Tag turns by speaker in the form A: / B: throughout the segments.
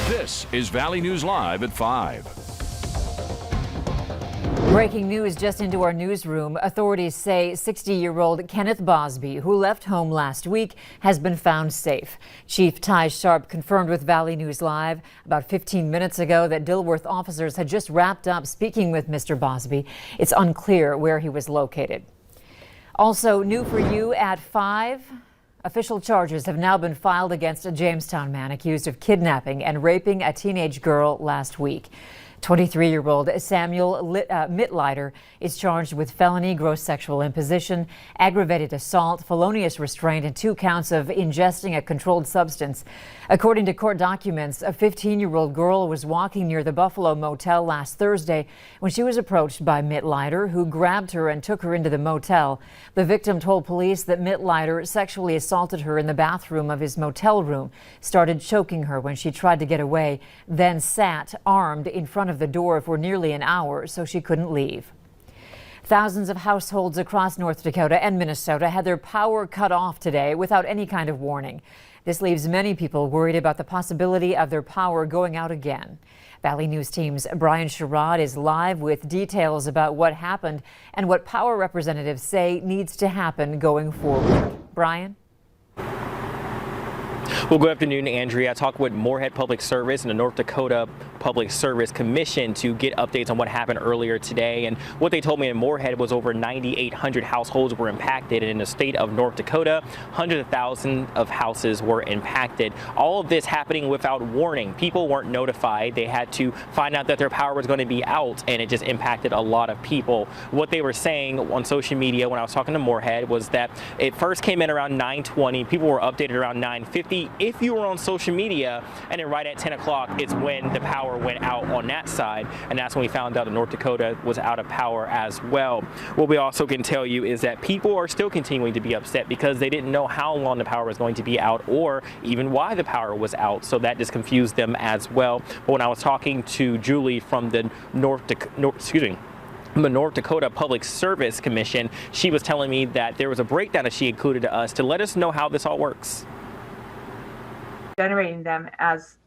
A: This is Valley News Live at 5.
B: Breaking news just into our newsroom. Authorities say 60-year-old Kenneth Bosby, who left home last week, has been found safe. Chief Ty Sharp confirmed with Valley News Live about 15 minutes ago that Dilworth officers had just wrapped up speaking with Mr. Bosby. It's unclear where he was located. Also, new for you at 5. Official charges have now been filed against a Jamestown man accused of kidnapping and raping a teenage girl last week. 23-year-old Samuel Mitleider is charged with felony gross sexual imposition, aggravated assault, felonious restraint, and 2 counts of ingesting a controlled substance. According to court documents, a 15-year-old girl was walking near the Buffalo motel last Thursday when she was approached by Mitleider, who grabbed her and took her into the motel. The victim told police that Mitleider sexually assaulted her in the bathroom of his motel room, started choking her when she tried to get away, then sat armed in front of the door for nearly an hour so she couldn't leave. Thousands of households across North Dakota and Minnesota had their power cut off today without any kind of warning. This leaves many people worried about the possibility of their power going out again. Valley News Team's Brian Sherrod is live with details about what happened and what power representatives say needs to happen going forward. Brian?
C: Well, good afternoon, Andrea. I talked with Moorhead Public Service and the North Dakota Public Service Commission to get updates on what happened earlier today. And what they told me in Moorhead was over 9,800 households were impacted. And in the state of North Dakota, hundreds of thousands of houses were impacted. All of this happening without warning. People weren't notified. They had to find out that their power was going to be out, and it just impacted a lot of people. What they were saying on social media when I was talking to Moorhead was that it first came in around 9:20. People were updated around 9:50. If you were on social media, and then right at 10 o'clock is when the power went out on that side, and that's when we found out that North Dakota was out of power as well. What we also can tell you is that people are still continuing to be upset because they didn't know how long the power was going to be out or even why the power was out, so that just confused them as well. But when I was talking to Julie from the North Dakota Public Service Commission, she was telling me that there was a breakdown that she included to us to let us know how this all works.
D: Generating them as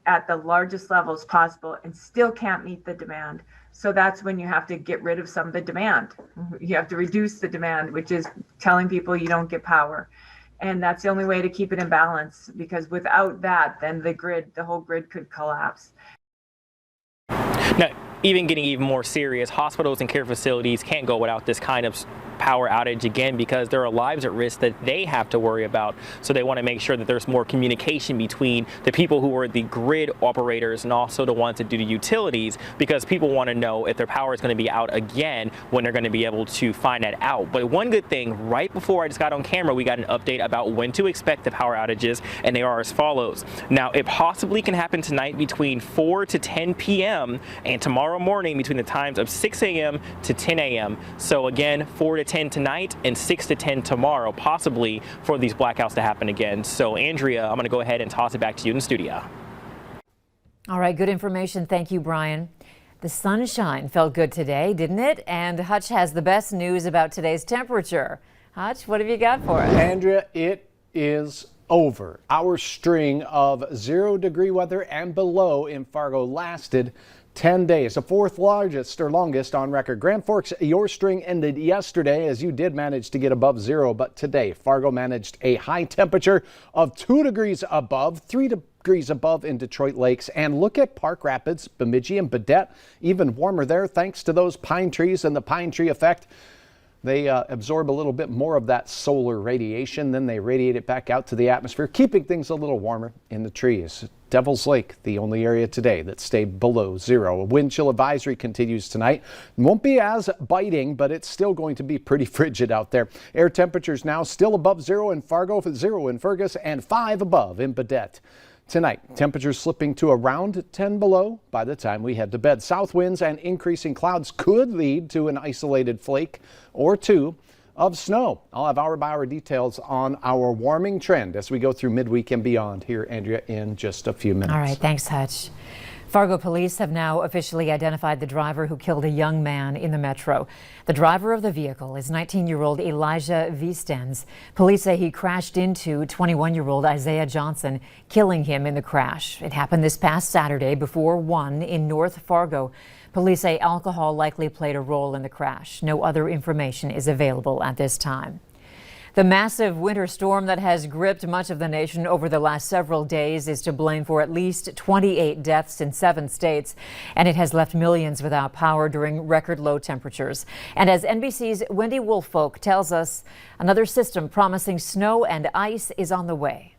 D: at the largest levels possible and still can't meet the demand. So that's when you have to get rid of some of the demand. You have to reduce the demand, which is telling people you don't get power. And that's the only way to keep it in balance, because without that, then the whole grid could collapse.
C: Now, getting more serious, hospitals and care facilities can't go without this kind of power outage again because there are lives at risk that they have to worry about. So they want to make sure that there's more communication between the people who are the grid operators and also the ones that do the utilities, because people want to know if their power is going to be out again, when they're going to be able to find that out. But one good thing, right before I just got on camera, we got an update about when to expect the power outages, and they are as follows. Now, it possibly can happen tonight between 4 to 10 p.m. and tomorrow morning between the times of 6 a.m. to 10 a.m. So again, 4 to 10 tonight and 6 to 10 tomorrow, possibly for these blackouts to happen again. So Andrea, I'm going to go ahead and toss it back to you in the studio.
B: All right, good information. Thank you, Brian. The sunshine felt good today, didn't it? And Hutch has the best news about today's temperature. Hutch, what have you got for us?
E: Andrea, it is over. Our string of 0-degree weather and below in Fargo lasted 10 days, the 4th largest or longest on record. Grand Forks, your string ended yesterday as you did manage to get above 0, but today Fargo managed a high temperature of 2 degrees above, 3 degrees above in Detroit Lakes. And look at Park Rapids, Bemidji, and Badette, even warmer there thanks to those pine trees and the pine tree effect. They absorb a little bit more of that solar radiation, then they radiate it back out to the atmosphere, keeping things a little warmer in the trees. Devil's Lake, the only area today that stayed below 0. A wind chill advisory continues tonight. It won't be as biting, but it's still going to be pretty frigid out there. Air temperatures now still above 0 in Fargo, 0 in Fergus, and 5 above in Badette. Tonight, temperatures slipping to around 10 below by the time we head to bed. South winds and increasing clouds could lead to an isolated flake or 2 of snow. I'll have hour-by-hour details on our warming trend as we go through midweek and beyond here, Andrea, in just a few minutes.
B: All right, thanks, Hutch. Fargo police have now officially identified the driver who killed a young man in the metro. The driver of the vehicle is 19-year-old Elijah Vistens. Police say he crashed into 21-year-old Isaiah Johnson, killing him in the crash. It happened this past Saturday before 1 in North Fargo. Police say alcohol likely played a role in the crash. No other information is available at this time. The massive winter storm that has gripped much of the nation over the last several days is to blame for at least 28 deaths in 7 states, and it has left millions without power during record low temperatures. And as NBC's Wendy Woolfolk tells us, another system promising snow and ice is on the way.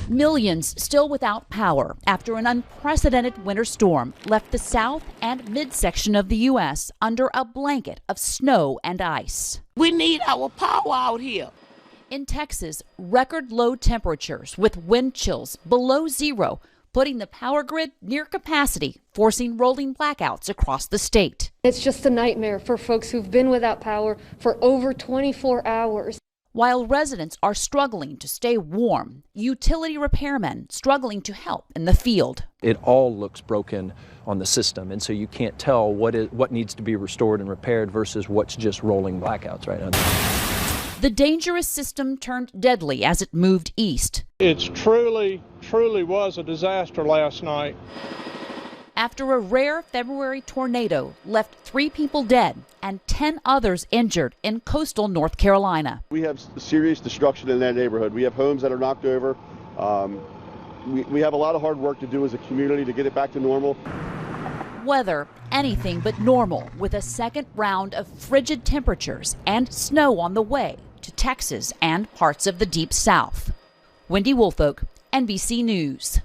F: Millions still without power after an unprecedented winter storm left the south and midsection of the U.S. under a blanket of snow and ice.
G: We need our power out here.
F: In Texas, record low temperatures with wind chills below zero, putting the power grid near capacity, forcing rolling blackouts across the state.
H: It's just a nightmare for folks who've been without power for over 24 hours.
F: While residents are struggling to stay warm, utility repairmen struggling to help in the field.
I: It all looks broken on the system, and so you can't tell what needs to be restored and repaired versus what's just rolling blackouts right now.
F: The dangerous system turned deadly as it moved east.
J: It truly was a disaster last night.
F: After a rare February tornado left 3 people dead and 10 others injured in coastal North Carolina.
K: We have serious destruction in that neighborhood. We have homes that are knocked over. We have a lot of hard work to do as a community to get it back to normal.
F: Weather, anything but normal, with a second round of frigid temperatures and snow on the way to Texas and parts of the Deep South. Wendy Woolfolk, NBC News.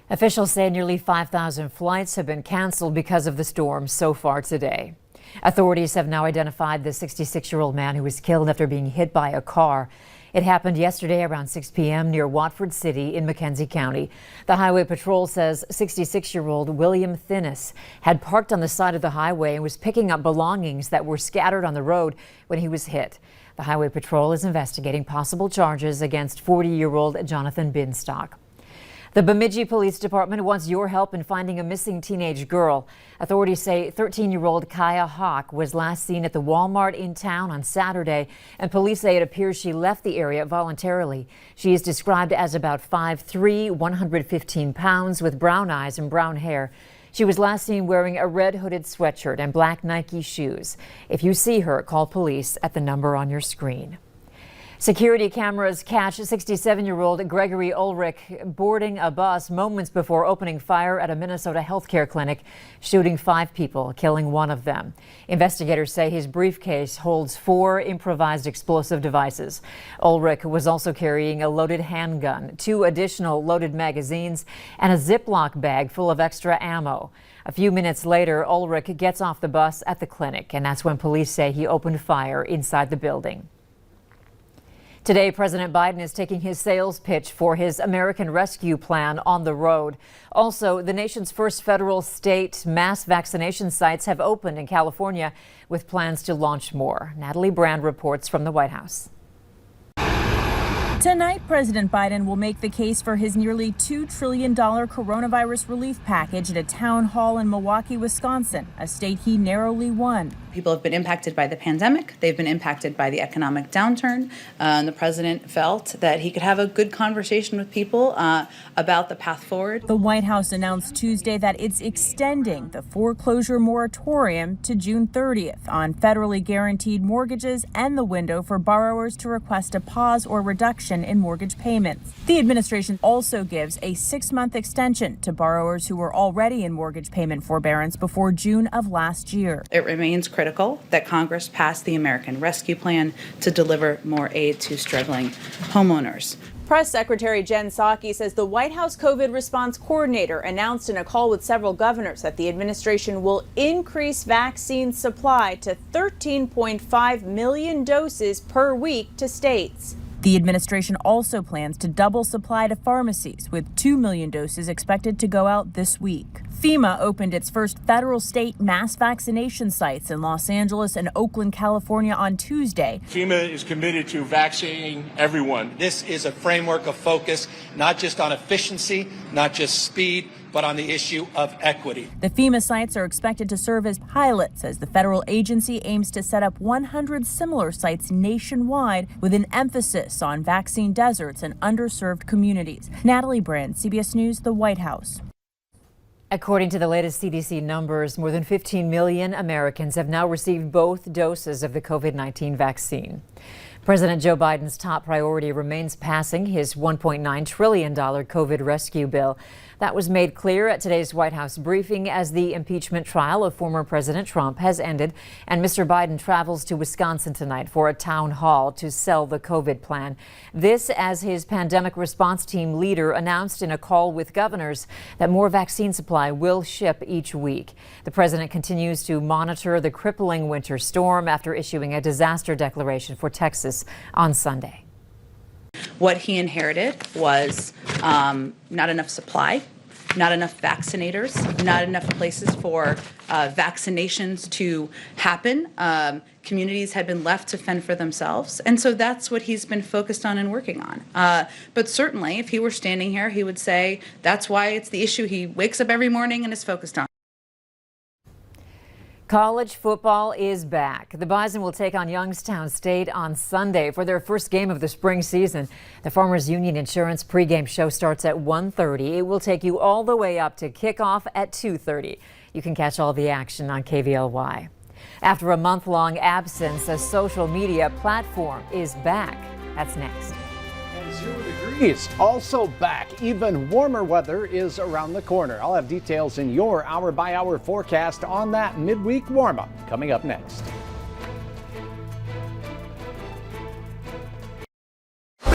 B: Officials say nearly 5,000 flights have been canceled because of the storm so far today. Authorities have now identified the 66-year-old man who was killed after being hit by a car. It happened yesterday around 6 p.m. near Watford City in McKenzie County. The Highway Patrol says 66-year-old William Thinnis had parked on the side of the highway and was picking up belongings that were scattered on the road when he was hit. The Highway Patrol is investigating possible charges against 40-year-old Jonathan Binstock. The Bemidji Police Department wants your help in finding a missing teenage girl. Authorities say 13-year-old Kaya Hawk was last seen at the Walmart in town on Saturday, and police say it appears she left the area voluntarily. She is described as about 5'3", 115 pounds, with brown eyes and brown hair. She was last seen wearing a red hooded sweatshirt and black Nike shoes. If you see her, call police at the number on your screen. Security cameras catch 67-year-old Gregory Ulrich boarding a bus moments before opening fire at a Minnesota healthcare clinic, shooting 5 people, killing 1 of them. Investigators say his briefcase holds 4 improvised explosive devices. Ulrich was also carrying a loaded handgun, 2 additional loaded magazines, and a Ziploc bag full of extra ammo. A few minutes later, Ulrich gets off the bus at the clinic, and that's when police say he opened fire inside the building. Today, President Biden is taking his sales pitch for his American Rescue Plan on the road. Also, the nation's first federal state mass vaccination sites have opened in California with plans to launch more. Natalie Brand reports from the White House.
L: Tonight, President Biden will make the case for his nearly $2 trillion coronavirus relief package at a town hall in Milwaukee, Wisconsin, a state he narrowly won.
M: People have been impacted by the pandemic. They've been impacted by the economic downturn. And the president felt that he could have a good conversation with people about the path forward.
L: The White House announced Tuesday that it's extending the foreclosure moratorium to June 30th on federally guaranteed mortgages and the window for borrowers to request a pause or reduction in mortgage payments. The administration also gives a 6-month extension to borrowers who were already in mortgage payment forbearance before June of last year.
M: It remains critical that Congress pass the American Rescue Plan to deliver more aid to struggling homeowners.
L: Press Secretary Jen Psaki says the White House COVID response coordinator announced in a call with several governors that the administration will increase vaccine supply to 13.5 million doses per week to states. The administration also plans to double supply to pharmacies, with 2 million doses expected to go out this week. FEMA opened its first federal state mass vaccination sites in Los Angeles and Oakland, California on Tuesday.
N: FEMA is committed to vaccinating everyone.
O: This is a framework of focus, not just on efficiency, not just speed, but on the issue of equity.
L: The FEMA sites are expected to serve as pilots as the federal agency aims to set up 100 similar sites nationwide with an emphasis on vaccine deserts and underserved communities. Natalie Brand, CBS News, the White House.
B: According to the latest CDC numbers, more than 15 million Americans have now received both doses of the COVID-19 vaccine. President Joe Biden's top priority remains passing his $1.9 trillion COVID rescue bill. That was made clear at today's White House briefing as the impeachment trial of former President Trump has ended, and Mr. Biden travels to Wisconsin tonight for a town hall to sell the COVID plan. This as his pandemic response team leader announced in a call with governors that more vaccine supply will ship each week. The president continues to monitor the crippling winter storm after issuing a disaster declaration for Texas on Sunday.
M: What he inherited was not enough supply, not enough vaccinators, not enough places for vaccinations to happen. Communities had been left to fend for themselves. And so that's what he's been focused on and working on. But certainly, if he were standing here, he would say that's why it's the issue he wakes up every morning and is focused on.
B: College football is back. The Bison will take on Youngstown State on Sunday for their first game of the spring season. The Farmers Union Insurance pregame show starts at 1:30. It will take you all the way up to kickoff at 2:30. You can catch all the action on KVLY. After a month-long absence, a social media platform is back. That's next.
E: 0 degrees also back. Even warmer weather is around the corner. I'll have details in your hour-by-hour forecast on that midweek warm-up coming up next.